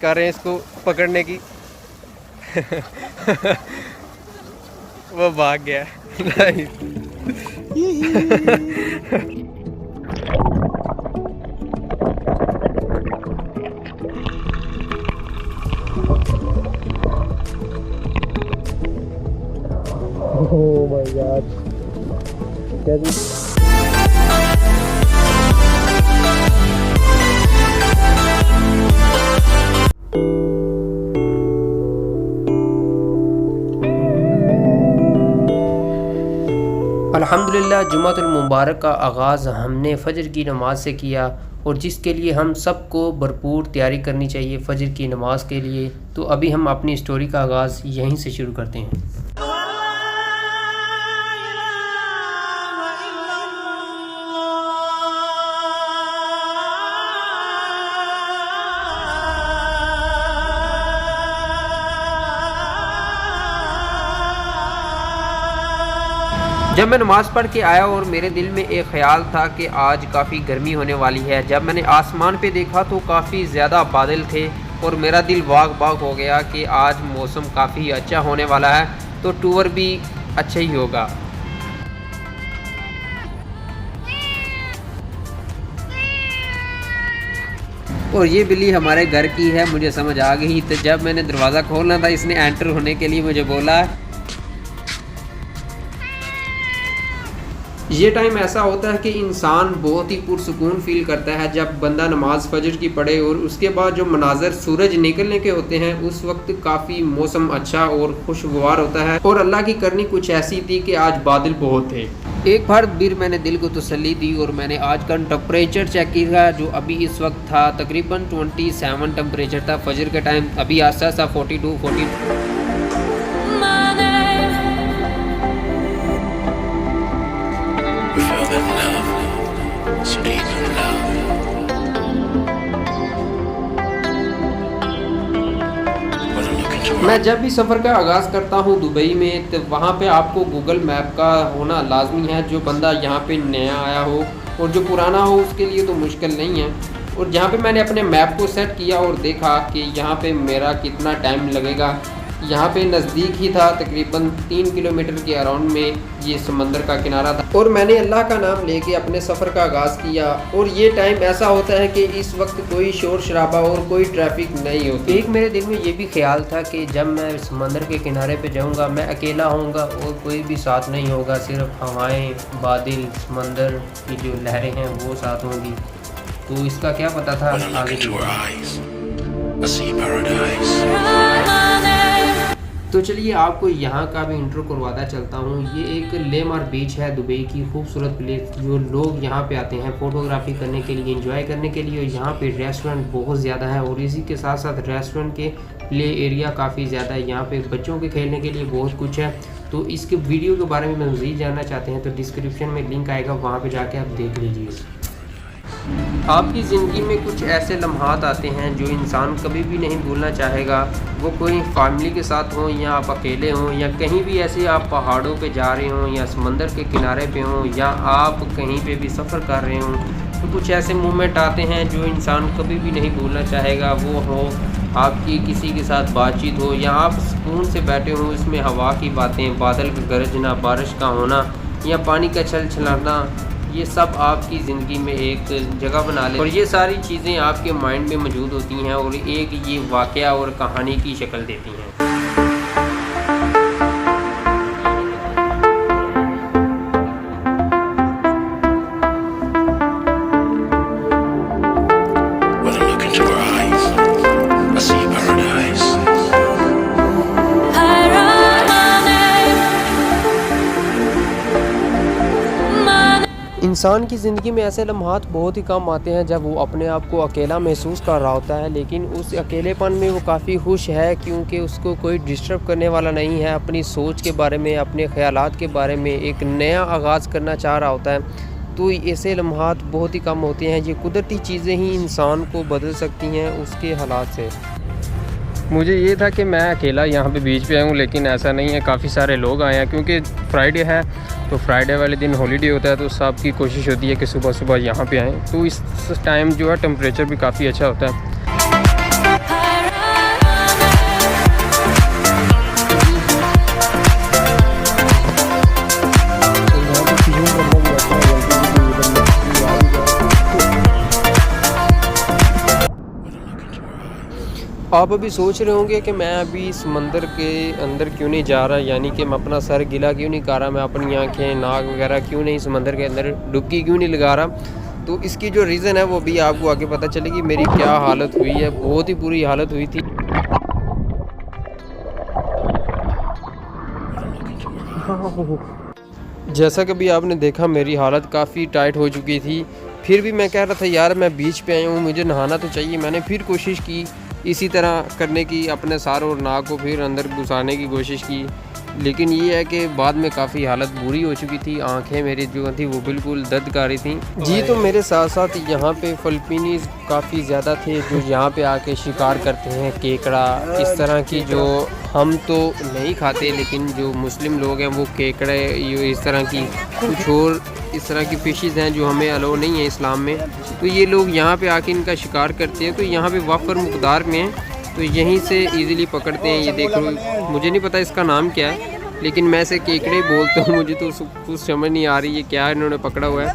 कर रहे हैं इसको पकड़ने की। वो भाग गया। ओह माय गॉड, कैसी अल्हम्दुलिल्लाह जुमातुल मुबारक का आगाज़ हमने फ़जर की नमाज़ से किया, और जिसके लिए हम सबको भरपूर तैयारी करनी चाहिए फ़जर की नमाज़ के लिए। तो अभी हम अपनी स्टोरी का आगाज़ यहीं से शुरू करते हैं। जब मैं नमाज़ पढ़ के आया और मेरे दिल में एक ख़्याल था कि आज काफ़ी गर्मी होने वाली है। जब मैंने आसमान पे देखा तो काफ़ी ज़्यादा बादल थे और मेरा दिल बाग बाग हो गया कि आज मौसम काफ़ी अच्छा होने वाला है, तो टूर भी अच्छा ही होगा। और ये बिल्ली हमारे घर की है, मुझे समझ आ गई। तो जब मैंने दरवाज़ा खोलना था, इसने एंटर होने के लिए मुझे बोला। ये टाइम ऐसा होता है कि इंसान बहुत ही पुरसुकून फील करता है जब बंदा नमाज फजर की पढ़े, और उसके बाद जो मनाजर सूरज निकलने के होते हैं उस वक्त काफ़ी मौसम अच्छा और खुशगवार होता है। और अल्लाह की करनी कुछ ऐसी थी कि आज बादल बहुत थे। एक बार फिर मैंने दिल को तसल्ली दी और मैंने आज का टेम्परेचर चेक किया, जो अभी इस वक्त था तकरीबन 27 टेम्परेचर था फजर के टाइम। अभी आस्ता आस्ता 42 मैं जब भी सफ़र का आगाज़ करता हूँ दुबई में, तो वहाँ पे आपको गूगल मैप का होना लाजमी है। जो बंदा यहाँ पे नया आया हो और जो पुराना हो उसके लिए तो मुश्किल नहीं है। और जहाँ पे मैंने अपने मैप को सेट किया और देखा कि यहाँ पे मेरा कितना टाइम लगेगा, यहाँ पे नज़दीक ही था, तकरीबन 3 किलोमीटर के अराउंड में ये समंदर का किनारा था। और मैंने अल्लाह का नाम लेके अपने सफ़र का आगाज़ किया। और ये टाइम ऐसा होता है कि इस वक्त कोई शोर शराबा और कोई ट्रैफिक नहीं होती। एक मेरे दिल में ये भी ख्याल था कि जब मैं समंदर के किनारे पे जाऊँगा, मैं अकेला होऊंगा और कोई भी साथ नहीं होगा, सिर्फ हवाएँ, बादल, समंदर की जो लहरें हैं वो साथ होंगी। तो इसका क्या पता था आगे। तो चलिए आपको यहाँ का भी इंट्रो करवाता चलता हूँ। ये एक लेमार बीच है, दुबई की खूबसूरत प्लेस, जो लोग यहाँ पे आते हैं फ़ोटोग्राफी करने के लिए, एंजॉय करने के लिए। यहाँ पे रेस्टोरेंट बहुत ज़्यादा है और इसी के साथ साथ रेस्टोरेंट के प्ले एरिया काफ़ी ज़्यादा है। यहाँ पे बच्चों के खेलने के लिए बहुत कुछ है। तो इसके वीडियो के बारे में मज़ीद जानना चाहते हैं तो डिस्क्रिप्शन में लिंक आएगा, वहाँ पर जाके आप देख लीजिए। आपकी ज़िंदगी में कुछ ऐसे लम्हात आते हैं जो इंसान कभी भी नहीं भूलना चाहेगा। वो कोई फैमिली के साथ हों या आप अकेले हों, या कहीं भी ऐसे आप पहाड़ों पे जा रहे हों या समंदर के किनारे पे हों, या आप कहीं पे भी सफ़र कर रहे हों, तो कुछ ऐसे मोमेंट आते हैं जो इंसान कभी भी नहीं भूलना चाहेगा। वो हो आपकी किसी के साथ बातचीत हो, या आप सुकून से बैठे हों, इसमें हवा की बातें, बादल का गरजना, बारिश का होना या पानी का छलछलाना, ये सब आपकी ज़िंदगी में एक जगह बना ले। और ये सारी चीज़ें आपके माइंड में मौजूद होती हैं और एक ये वाक़या और कहानी की शक्ल देती हैं। इंसान की ज़िंदगी में ऐसे लम्हात बहुत ही कम आते हैं जब वो अपने आप को अकेला महसूस कर रहा होता है, लेकिन उस अकेलेपन में वो काफ़ी खुश है क्योंकि उसको कोई डिस्टर्ब करने वाला नहीं है। अपनी सोच के बारे में, अपने ख़यालात के बारे में एक नया आगाज़ करना चाह रहा होता है। तो ऐसे लम्हात बहुत ही कम होते हैं। ये कुदरती चीज़ें ही इंसान को बदल सकती हैं उसके हालात से। मुझे ये था कि मैं अकेला यहाँ पे बीच पे आया हूँ, लेकिन ऐसा नहीं है, काफ़ी सारे लोग आए हैं क्योंकि फ्राइडे है। तो फ्राइडे वाले दिन हॉलीडे होता है, तो सबकी कोशिश होती है कि सुबह सुबह यहाँ पे आएँ। तो इस टाइम जो है टेम्परेचर भी काफ़ी अच्छा होता है। आप अभी सोच रहे होंगे कि मैं अभी समंदर के अंदर क्यों नहीं जा रहा, यानी कि मैं अपना सर गीला क्यों नहीं कर रहा, मैं अपनी आंखें नाक वगैरह क्यों नहीं समंदर के अंदर डुबकी क्यों नहीं लगा रहा। तो इसकी जो रीज़न है वो भी आपको आगे पता चलेगी। मेरी क्या हालत हुई है, बहुत ही बुरी हालत हुई थी। जैसा कि भी आपने देखा मेरी हालत काफ़ी टाइट हो चुकी थी, फिर भी मैं कह रहा था यार मैं बीच पे आया हूँ, मुझे नहाना तो चाहिए। मैंने फिर कोशिश की इसी तरह करने की, अपने सर और नाक को फिर अंदर घुसाने की कोशिश की, लेकिन ये है कि बाद में काफ़ी हालत बुरी हो चुकी थी। आंखें मेरी जो थी वो बिल्कुल दर्द कर रही थी जी। तो मेरे साथ साथ यहाँ पे फिलिपीनीज़ काफ़ी ज़्यादा थे जो यहाँ पे आके शिकार करते हैं, केकड़ा इस तरह की, जो हम तो नहीं खाते, लेकिन जो मुस्लिम लोग हैं वो केकड़े इस तरह की कुछ और इस तरह की फ़िशेज़ हैं जो हमें अलाउ नहीं है इस्लाम में। तो ये लोग यहाँ पे आके इनका शिकार करते हैं। तो यहाँ पे वाफर मकदार में है, तो यहीं से इजीली पकड़ते हैं। ये देखो, मुझे नहीं पता इसका नाम क्या है, लेकिन मैं इसे केकड़े बोलता हूँ। मुझे तो कुछ समझ नहीं आ रही है क्या इन्होंने पकड़ा हुआ है।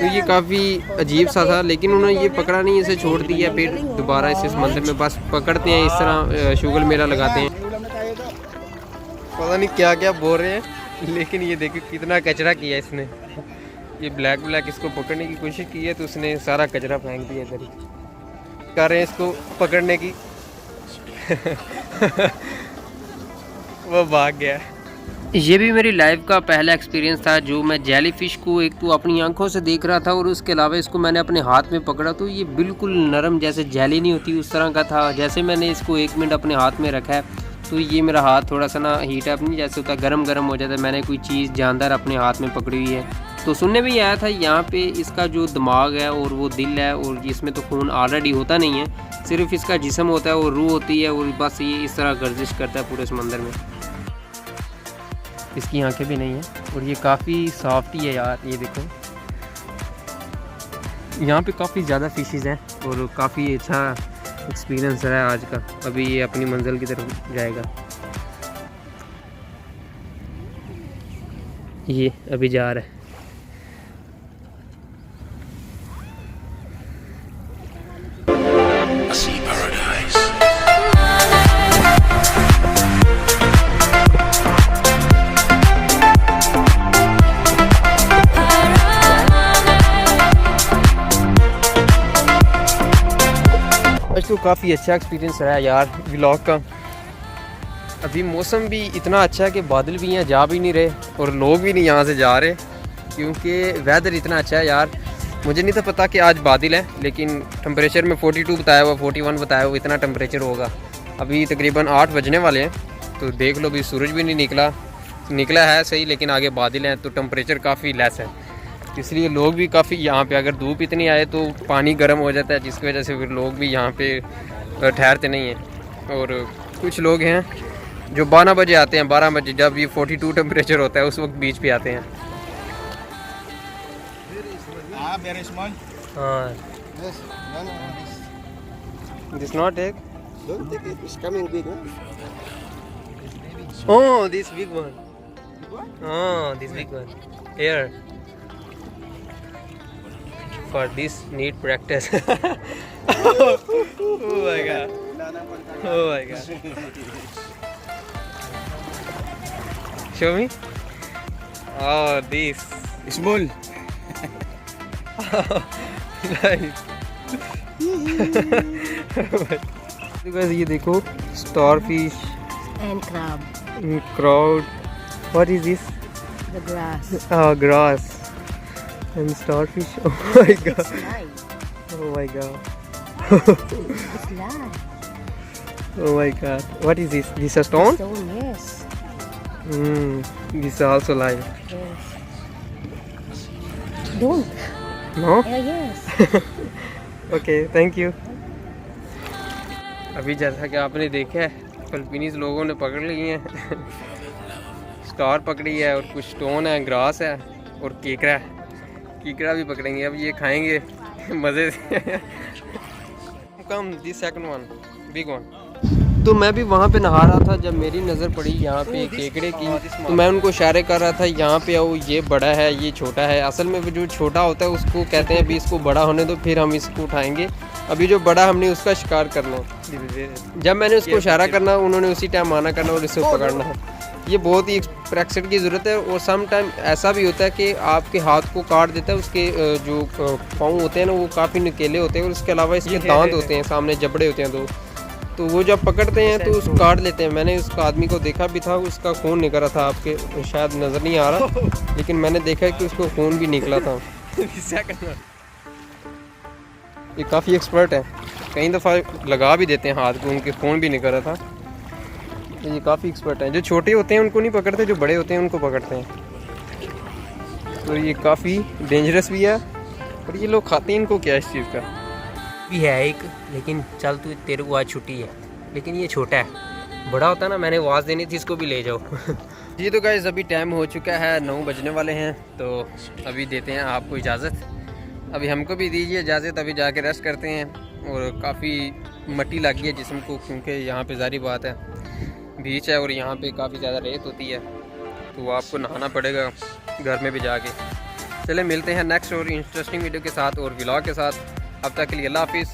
तो ये काफ़ी अजीब सा था, लेकिन उन्होंने ये पकड़ा नहीं, इसे छोड़ दिया। फिर दोबारा इसे समंदर में बस पकड़ते हैं, इस तरह शुगल मेला लगाते हैं। पता नहीं क्या क्या बोल रहे हैं, लेकिन ये देखो कितना कचरा किया इसने। ये ब्लैक इसको पकड़ने की कोशिश की है तो उसने सारा कचरा फेंक दिया इधर ही। कर रहे हैं इसको पकड़ने की वो भाग गया। ये भी मेरी लाइफ का पहला एक्सपीरियंस था जो मैं जेली फ़िश को एक तो अपनी आंखों से देख रहा था और उसके अलावा इसको मैंने अपने हाथ में पकड़ा तो ये बिल्कुल नरम, जैसे जेली नहीं होती उस तरह का था। जैसे मैंने इसको 1 मिनट अपने हाथ में रखा है तो ये मेरा हाथ थोड़ा सा ना हीट अप नहीं जैसे होता, गरम हो जाता है। मैंने कोई चीज़ जानदार अपने हाथ में पकड़ी हुई है। तो सुनने में आया था यहाँ पे इसका जो दिमाग है और वो दिल है, और इसमें तो खून ऑलरेडी होता नहीं है, सिर्फ इसका जिस्म होता है और रूह होती है, और बस ये इस तरह गर्दिश करता है पूरे समंदर में। इसकी आंखें भी नहीं है और ये काफ़ी सॉफ्ट ही है यार। ये देखो यहाँ पे काफ़ी ज़्यादा फिशेज़ हैं और काफ़ी अच्छा एक्सपीरियंस रहा है आज का। अभी ये अपनी मंजिल की तरफ जाएगा, ये अभी जा रहा है। आज तो काफ़ी अच्छा एक्सपीरियंस रहा यार व्लॉग का। अभी मौसम भी इतना अच्छा है कि बादल भी यहाँ जा भी नहीं रहे और लोग भी नहीं यहाँ से जा रहे, क्योंकि वेदर इतना अच्छा है यार। मुझे नहीं था पता कि आज बादल है, लेकिन टेम्परेचर में 42 बताया हुआ, 41 बताया हुआ, इतना टेम्परेचर होगा। अभी तकरीबन 8 बजने वाले हैं, तो देख लो अभी सूरज भी नहीं निकला है सही, लेकिन आगे बादल हैं तो टेम्परेचर काफ़ी लेस है, इसलिए लोग भी काफ़ी यहाँ पे, अगर धूप इतनी आए तो पानी गर्म हो जाता है, जिसकी वजह से फिर लोग भी यहाँ पे ठहरते नहीं हैं। और कुछ लोग हैं जो 12 बजे आते हैं, 12 बजे जब ये 42 टेम्परेचर होता है उस वक्त बीच पे आते हैं। हाँ, this not egg, oh this big one, oh this big one here. For this need practice. Oh my god. Oh my god. Show me. Oh, this small. Nice. Guys, ये देखो starfish and crab. Crowd. What is this? The grass. Oh, grass. And starfish. Oh my god. It's live. Oh my god. It's live. Oh my god. What is this? This a stone? Stone, yes. This is also live. Yes. Don't. No? Yes. Okay, thank you. अभी जैसा कि आपने देखा है फिलिपीनीज लोगों ने पकड़ ली हैं स्टार पकड़ी है और कुछ स्टोन है, ग्रास है और कीकड़ा भी पकड़ेंगे। अब ये खाएंगे मज़े से। Come this second one big one. तो मैं भी वहाँ पे नहा रहा था जब मेरी नज़र पड़ी यहाँ पे केकड़े की, तो मैं उनको इशारे कर रहा था यहाँ पे आओ, ये बड़ा है ये छोटा है। असल में जो छोटा होता है उसको कहते हैं अभी इसको बड़ा होने दो फिर हम इसको उठाएंगे। अभी जो बड़ा हमने उसका शिकार करना है। जब मैंने उसको इशारा करना उन्होंने उसी टाइम माना करना और इसको पकड़ना है। ये बहुत ही प्रैक्टिस की ज़रूरत है। और सम टाइम ऐसा भी होता है कि आपके हाथ को काट देता है, उसके जो पाँव होते हैं ना वो काफ़ी नुकीले होते हैं और उसके अलावा इसके दांत होते हैं, सामने जबड़े होते हैं तो वो जब पकड़ते हैं तो उसको काट लेते हैं। मैंने उस आदमी को देखा भी था, उसका खून निकल रहा था, आपके शायद नज़र नहीं आ रहा लेकिन मैंने देखा कि उसको खून भी निकला था। ये काफ़ी एक्सपर्ट है, कई दफ़ा लगा भी देते हैं हाथ को, उनके खून भी निकल रहा था। तो ये काफ़ी एक्सपर्ट हैं। जो छोटे होते हैं उनको नहीं पकड़ते, जो बड़े होते हैं उनको पकड़ते हैं। तो ये काफ़ी डेंजरस भी है और ये लोग खाते हैं इनको, क्या इस चीज़ का भी है एक। लेकिन चल तू, तेरे को आज छुट्टी है, लेकिन ये छोटा है, बड़ा होता ना मैंने आवाज़ देनी थी इसको भी ले जाओ। जी तो गाइस अभी टाइम हो चुका है, 9 बजने वाले हैं, तो अभी देते हैं आपको इजाज़त। अभी हमको भी दीजिए इजाज़त, अभी जाके रेस्ट करते हैं। और काफ़ी मट्टी लगी है जिस्म को, क्योंकि यहाँ पे ज़ाहिर बात है बीच है और यहाँ पे काफ़ी ज़्यादा रेत होती है, तो आपको नहाना पड़ेगा घर में भी जाके। चले मिलते हैं नेक्स्ट और इंटरेस्टिंग वीडियो के साथ और व्लॉग के साथ। अब तक के लिए अल्लाह हाफिज़।